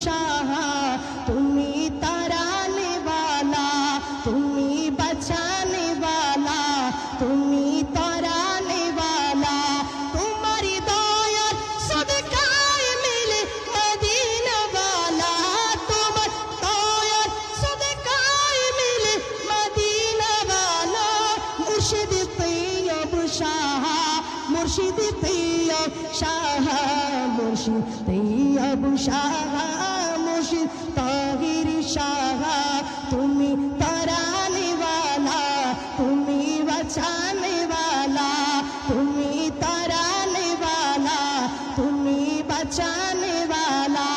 शाह तुम्ही ताराने वाला, तुम्ही बचाने वाला, तुम्ही ताराने वाला, तुम्हारी दया सदकाए मिले मदीना वाला, तुम्हारी दया सदकाए मिले मदीना वाला। मुर्शिद तैयब शाह, मुर्शिद तैयब शाह, मुर्शिद तैयब शाह, मुर्शिद ताहिर शाह, तुम्ही ताराने वाला, तुम्ही बचाने वाला, तुम्ही ताराने वाला, तुम्ही बचाने वाला।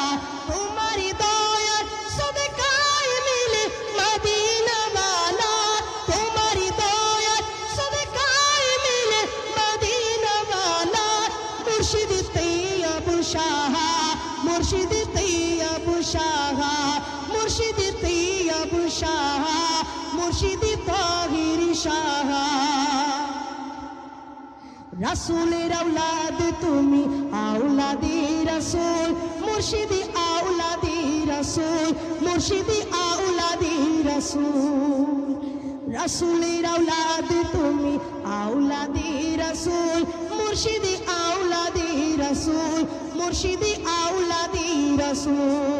तुम्हारी दया सदकाए मिले मदीना वाला, तुम्हारी दया सदकाए मिले मदीना वाला। मुर्शिद तैयब शाह, मुर्शिद तैयब शाह, मुर्शिद तैयब शाह, मुर्शिद ताहिर शाह। রাসূলের আওলাদ তুমি আওলাদি রাসূল, মুর্শিদি আওলাদি রাসূল, মুর্শিদি আওলাদি রাসূল। রাসূলের আওলাদ তুমি আওলাদি রাসূল, মুর্শিদি আওলাদি রাসূল, মুর্শিদি আওলাদি রাসূল।